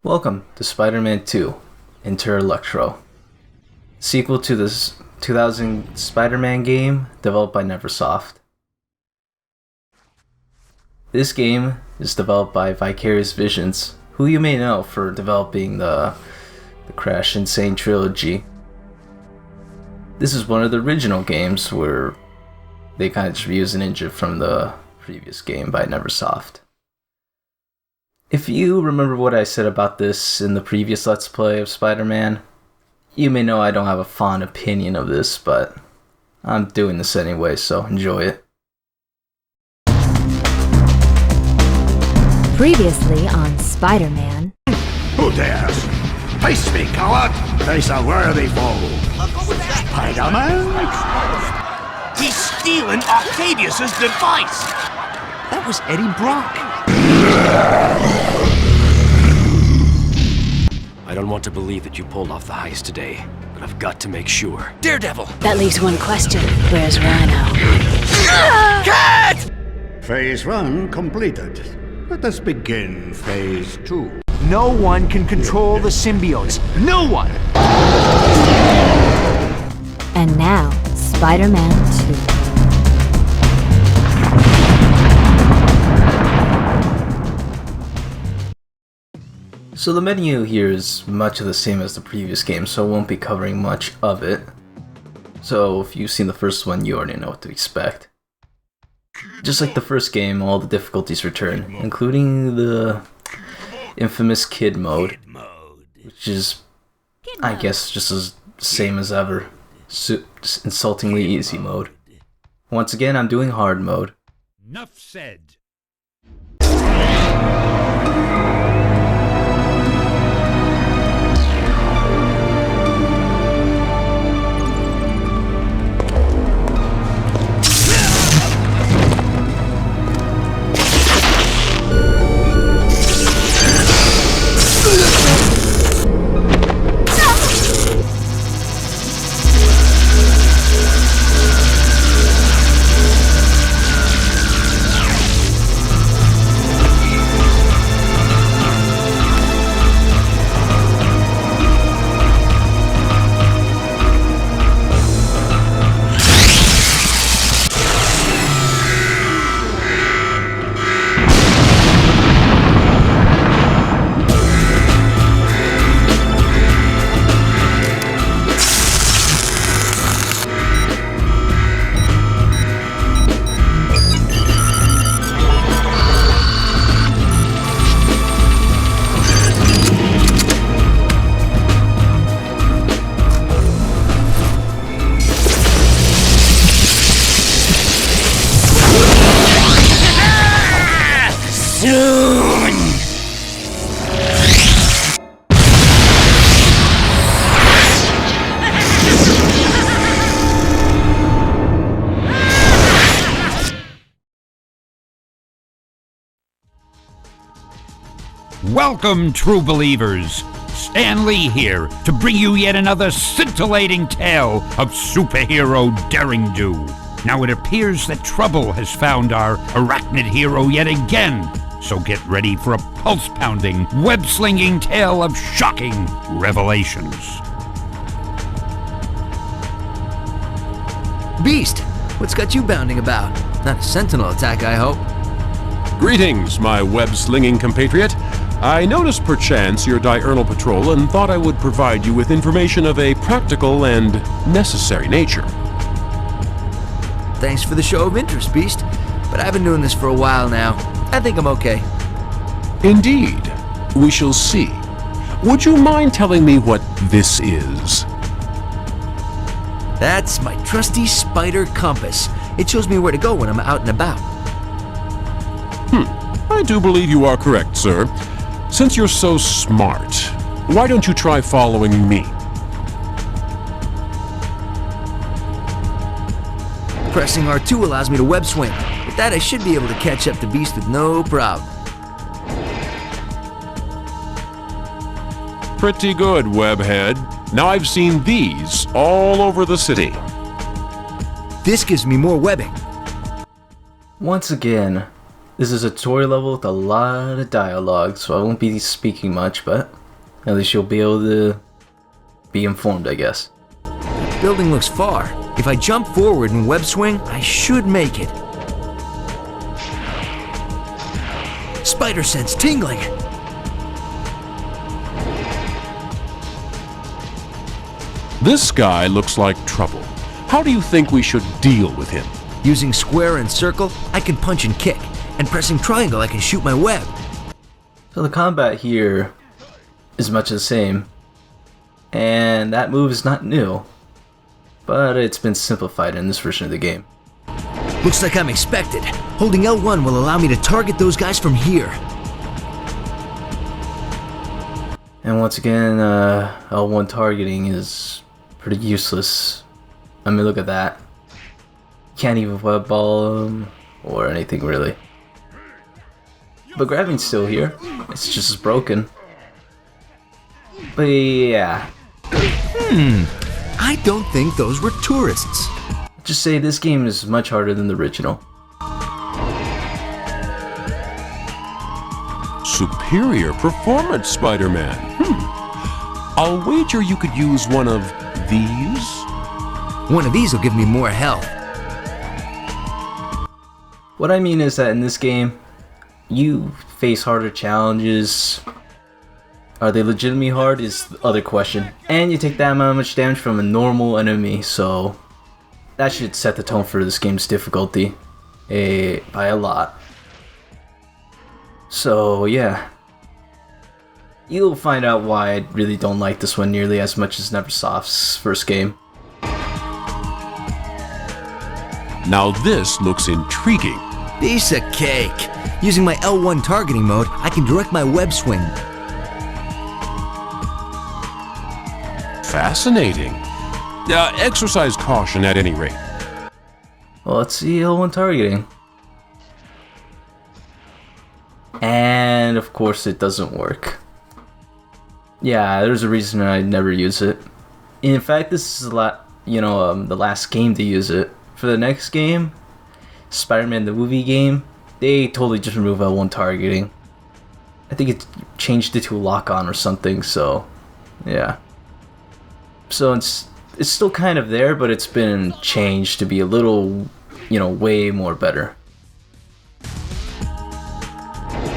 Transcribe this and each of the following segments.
Welcome to Spider-Man 2, Enter Electro, sequel to the 2000 Spider-Man game developed by Neversoft. This game is developed by Vicarious Visions, who you may know for developing the Crash Insane trilogy. This is one of the original games where they kind of just reused an engine from the previous game by Neversoft. If you remember what I said about this in the previous Let's Play of Spider-Man, you may know I don't have a fond opinion of this, but I'm doing this anyway, so enjoy it. Previously on Spider-Man. Who dares? Face me, coward! Face a worthy foe! Spider-Man? He's stealing Octavius's device! That was Eddie Brock. I don't want to believe that you pulled off the heist today, but I've got to make sure. Daredevil! That leaves one question. Where's Rhino? Cat! Phase 1 completed. Let us begin Phase 2. No one can control the symbiotes. No one! And now, Spider-Man 2. So the menu here is much of the same as the previous game, so I won't be covering much of it. So if you've seen the first one, you already know what to expect. Just like the first game, all the difficulties return, including the infamous Kid mode, which is, I guess, just as same as ever. Just insultingly easy mode. Once again, I'm doing hard mode. Enough said. Welcome, true believers! Stan Lee here to bring you yet another scintillating tale of superhero daring-do. Now it appears that trouble has found our arachnid hero yet again, so get ready for a pulse-pounding, web-slinging tale of shocking revelations. Beast, what's got you bounding about? Not a sentinel attack, I hope. Greetings, my web-slinging compatriot. I noticed perchance your diurnal patrol and thought I would provide you with information of a practical and necessary nature. Thanks for the show of interest, Beast. But I've been doing this for a while now. I think I'm okay. Indeed. We shall see. Would you mind telling me what this is? That's my trusty spider compass. It shows me where to go when I'm out and about. I do believe you are correct, sir. Since you're so smart, why don't you try following me? Pressing R2 allows me to web swing. With that, I should be able to catch up to Beast with no problem. Pretty good, webhead. Now I've seen these all over the city. This gives me more webbing. Once again, This is a tutorial level with a lot of dialogue, so I won't be speaking much, but at least you'll be able to be informed, I guess. The building looks far. If I jump forward and web swing, I should make it. Spider sense tingling. This guy looks like trouble. How do you think we should deal with him? Using square and circle, I can punch and kick. And pressing triangle, I can shoot my web. So the combat here is much the same. And that move is not new. But it's been simplified in this version of the game. Looks like I'm expected. Holding L1 will allow me to target those guys from here. And once again, L1 targeting is pretty useless. I mean, look at that. Can't even web ball them or anything really. But grabbing's still here. It's just as broken. But yeah. I don't think those were tourists. Just say this game is much harder than the original. Superior performance, Spider-Man. I'll wager you could use one of these? One of these will give me more health. What I mean is that in this game, you face harder challenges. Are they legitimately hard is the other question. And you take that much damage from a normal enemy, so that should set the tone for this game's difficulty by a lot. So yeah, you'll find out why I really don't like this one nearly as much as Neversoft's first game. Now this looks intriguing. Piece of cake. Using my L1 targeting mode, I can direct my web swing. Fascinating. Exercise caution at any rate. Well, let's see L1 targeting. And of course it doesn't work. Yeah, there's a reason I never use it. In fact, this is the last game to use it. For the next game, Spider-Man the movie game, they totally just removed L1 targeting. I think it changed it to lock-on or something, so yeah. So it's still kind of there, but it's been changed to be a little, way more better.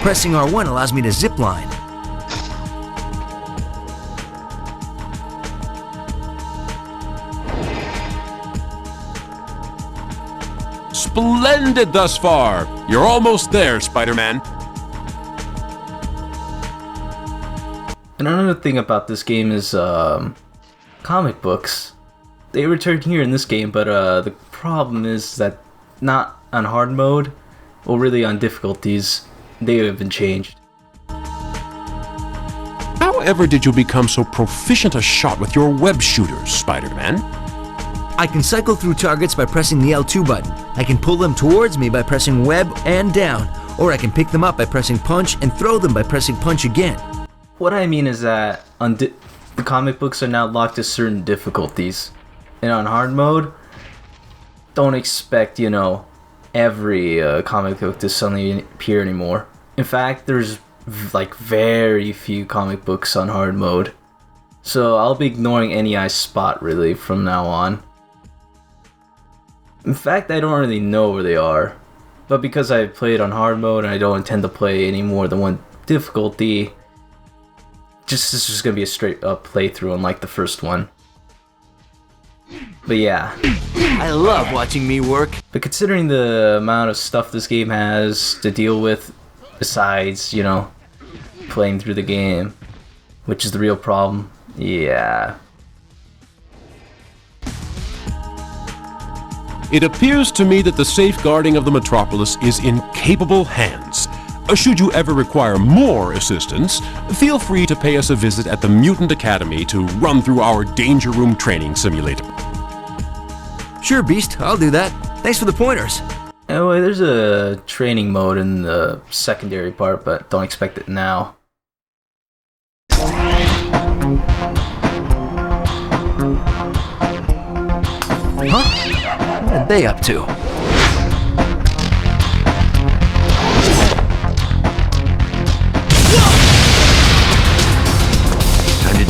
Pressing R1 allows me to zipline. Splendid thus far. You're almost there, Spider-Man. And another thing about this game is comic books. They return here in this game, but the problem is that not on hard mode, or really on difficulties, they have been changed. However did you become so proficient a shot with your web shooters, Spider-Man? I can cycle through targets by pressing the L2 button. I can pull them towards me by pressing web and down, or I can pick them up by pressing punch and throw them by pressing punch again. What I mean is that the comic books are now locked to certain difficulties. And on hard mode, don't expect, every comic book to suddenly appear anymore. In fact, there's very few comic books on hard mode. So I'll be ignoring any I spot really from now on. In fact, I don't really know where they are. But because I played on hard mode and I don't intend to play any more than one difficulty, this is just gonna be a straight up playthrough unlike the first one. But yeah. I love watching me work. But considering the amount of stuff this game has to deal with, besides, playing through the game, which is the real problem, yeah. It appears to me that the safeguarding of the metropolis is in capable hands. Should you ever require more assistance, feel free to pay us a visit at the Mutant Academy to run through our Danger Room training simulator. Sure, Beast, I'll do that. Thanks for the pointers. Anyway, there's a training mode in the secondary part, but don't expect it now. Huh? What are they up to?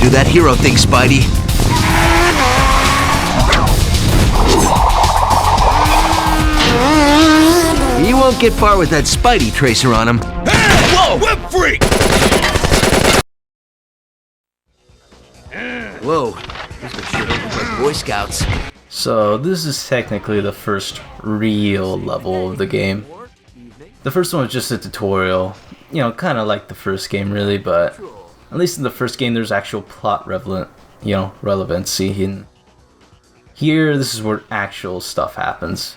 do that hero thing, Spidey. He won't get far with that Spidey tracer on him. Whoa! Whip freak! Whoa, this could shit open like Boy Scouts. So this is technically the first real level of the game. The first one was just a tutorial, you know, kind of like the first game really, but at least in the first game there's actual plot relevancy. And here, this is where actual stuff happens.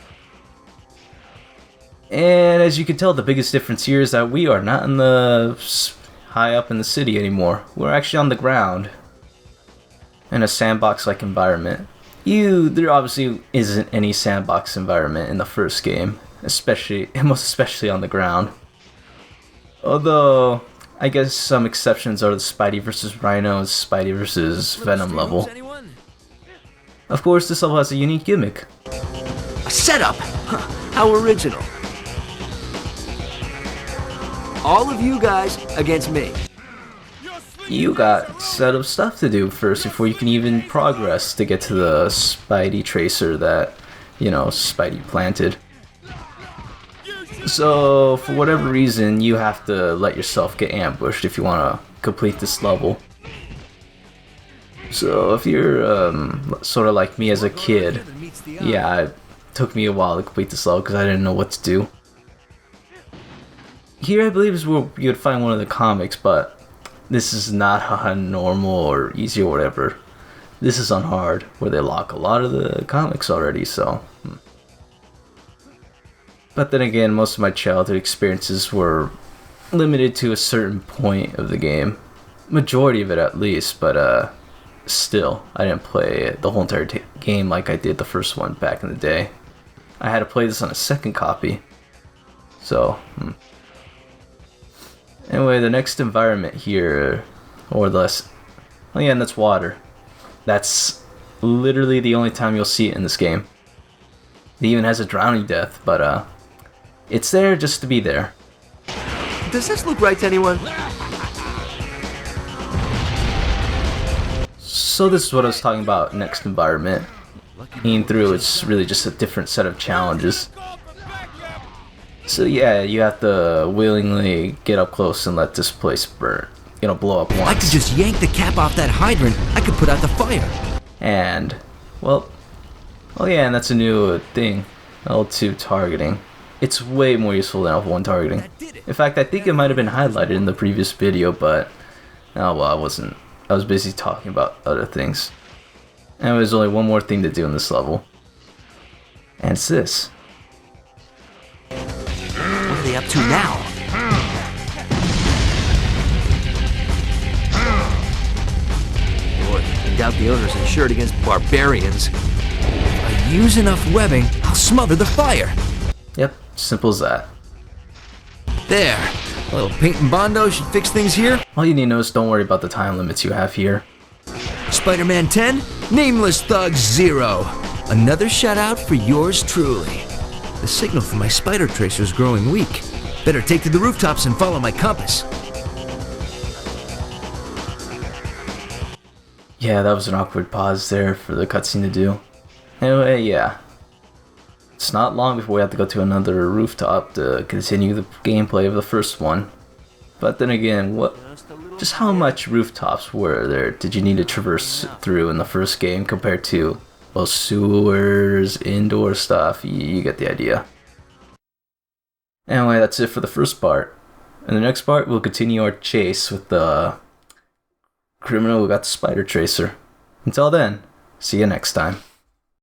And as you can tell, the biggest difference here is that we are not in the high up in the city anymore. We're actually on the ground in a sandbox-like environment. There obviously isn't any sandbox environment in the first game, most especially on the ground. Although, I guess some exceptions are the Spidey vs. Rhino and Spidey vs. Venom level. Of course, this level has a unique gimmick. A setup? Huh, how original. All of you guys against me. You got a set of stuff to do first before you can even progress to get to the Spidey tracer that, Spidey planted. So, for whatever reason, you have to let yourself get ambushed if you want to complete this level. So, if you're sort of like me as a kid, yeah, it took me a while to complete this level because I didn't know what to do. Here, I believe, is where you would find one of the comics, but this is not on normal or easy or whatever. This is on hard, where they lock a lot of the comics already, so. But then again, most of my childhood experiences were limited to a certain point of the game. Majority of it at least, but still, I didn't play the whole entire game like I did the first one back in the day. I had to play this on a second copy. So, Anyway, the next environment here, or less, oh yeah, and that's water. That's literally the only time you'll see it in this game. It even has a drowning death, but it's there just to be there. Does this look right to anyone? So this is what I was talking about, next environment. Being through, it's really just a different set of challenges. So yeah, you have to willingly get up close and let this place burn. Blow up once. I could just yank the cap off that hydrant. I could put out the fire. And, well, oh yeah, and that's a new thing, L2 targeting. It's way more useful than L1 targeting. In fact, I think it might have been highlighted in the previous video, but, oh well, I wasn't. I was busy talking about other things. And there's only one more thing to do in this level. And it's this. What are they up to now? Boy, I doubt the owner's insured against barbarians. If I use enough webbing, I'll smother the fire. Yep, simple as that. There. A little paint and Bondo should fix things here. All you need to know is don't worry about the time limits you have here. Spider-Man 10, Nameless Thug 0. Another shout out for yours truly. The signal from my spider tracer is growing weak. Better take to the rooftops and follow my compass. Yeah, that was an awkward pause there for the cutscene to do. Anyway, yeah. It's not long before we have to go to another rooftop to continue the gameplay of the first one. But then again, just how much rooftops were there did you need to traverse through in the first game compared to, well, sewers, indoor stuff? You get the idea. Anyway, that's it for the first part. In the next part, we'll continue our chase with the criminal who got the spider tracer. Until then, see you next time.